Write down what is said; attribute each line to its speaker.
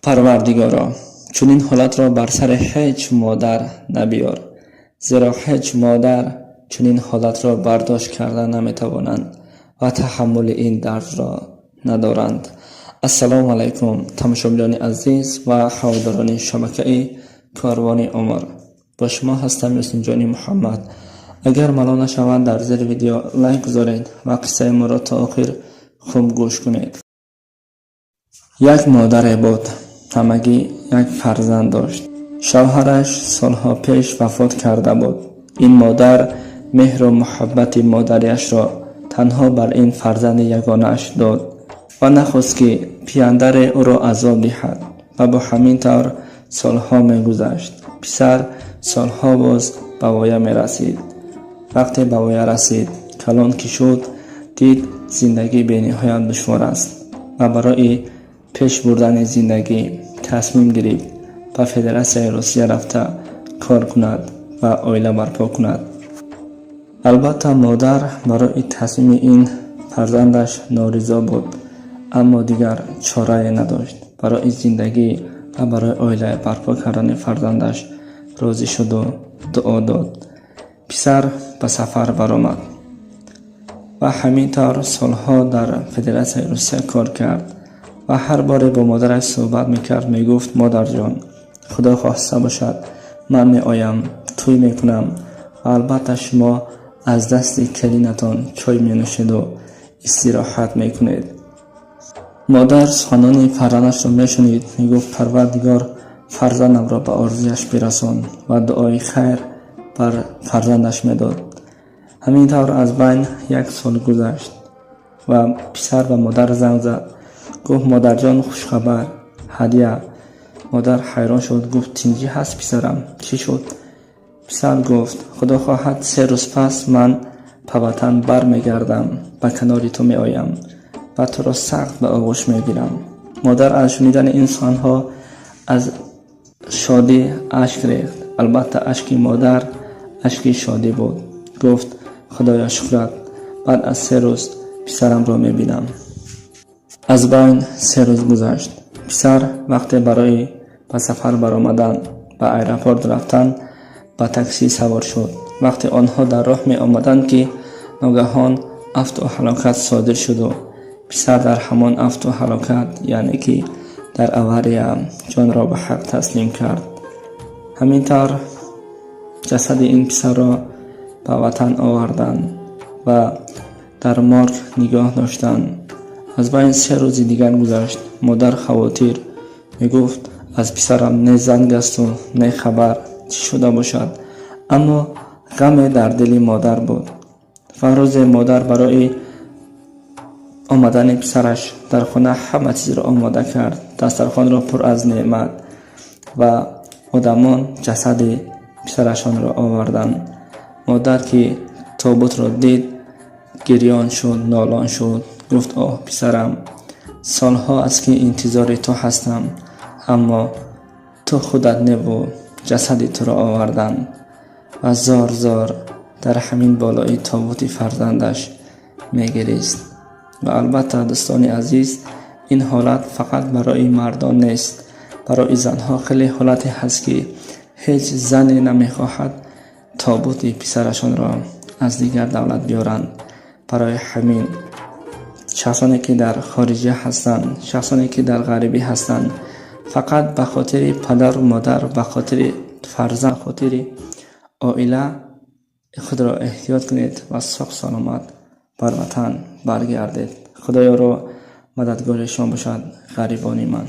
Speaker 1: پروردگارا، چنین حالت را بر سر هیچ مادر نبیار، زیرا هیچ مادر چنین حالت را برداشت کرده نمیتوانند و تحمل این درد را ندارند. السلام علیکم تماشاگران عزیز و هواداران شبکه کاروان عمر. با شما هستم یاسین جانی محمد. اگر ملال نشوند در زیر ویدیو لایک گذارید و قصه ما را تا آخر خوب گوش کنید. یک مادر بود، همگی یک فرزند داشت. شوهرش سالها پیش وفات کرده بود. این مادر مهر و محبت مادریش را تنها بر این فرزند یگانه‌اش داد و نخواست که پیاندر او را عذاب دهد و با همین طور سالها می گذشت. پسر سالها باز به وایه می رسید. وقتی به وایه رسید، کلان که شد، دید زندگی به نهایت دشوار است و برای پیش بردن زندگی تصمیم گرفت به فدراسیون روسیه رفته کار کند و عائله برپا کند. البته مادر برای تصمیم این فرزندش نارضا بود، اما دیگر چاره نداشت. برای زندگی و برای عائله برپا کردن فرزندش راضی شد و دعا داد. پسر به سفر برآمد و همینطور سالها در فدراسیون روسیه کار کرد و هر بار با مادرش صحبت میکرد. میگفت مادر جان، خدا خواسته باشد من می آیم، توی میکنم و البته شما از دست کلینتان چای می نوشید و استراحت میکنید. مادر سخنان فرزندش را میشنید. میگفت پروردگار فرزندم را به آرزویش برسان و دعای خیر بر فرزندش میداد. همینطور از بین یک سال گذشت و پسر به مادر زنگ زد. گفت مادر جان خوش خبر، هدیه. مادر حیران شد. گفت چیزی هست پسرم، چی شد؟ پسر گفت خدا خواهد 3 روز پس من به وطن بر میگردم، به کنار تو می آیم و تو را سخت به آغوش می گیرم. مادر از شنیدن این سخنها از شادی اشک ریخت. البته اشک مادر اشک شادی بود. گفت خدایا شکرت، بعد از 3 روز پسرم را می بینم. از بین 3 روز گذشت. پسر وقتی برای به سفر برآمدن به ایرپورت رفتن به تاکسی سوار شد. وقتی آنها در راه می آمدند که ناگهان هلاکت صادر شد و پسر در همان هلاکت، یعنی که در اوریه، جان را به حق تسلیم کرد. همینطور جسد این پسر را به وطن آوردند و در مارگ نگاه داشتند. از بین 3 روز دیگر گذشت. مادر خواطر می گفت از پسرم نه زنگ است و نه خبر چی شده باشد، اما غم در دل مادر بود. فروز مادر برای آمدن پسرش در خانه همه چیز را آماده کرد. دسترخوان را پر از نعمت و آدمان جسد پسرشان را آوردند. مادر که تابوت را دید گریان شد، نالان شد. گفت آه پسرم، سالها است که انتظار تو هستم، اما تو خودت نبود. جسد تو را آوردن و زار زار در همین بالای تابوت فرزندش میگریست. و البته دوستان عزیز، این حالت فقط برای مردان نیست، برای زنها خیلی حالتی هست که هیچ زنی نمیخواهد تابوت پسرشان را از دیگر دولت بیارند. برای همین شخصانی که در خارجه هستند، شخصانی که در غریبی هستند، فقط به خاطر پدر و مادر، به خاطر فرزند، به خاطر عائله خود را احتیاط کنید و سخت سلامت بر وطن برگردید. خدایا را مددگار شما باشد. غریبان من.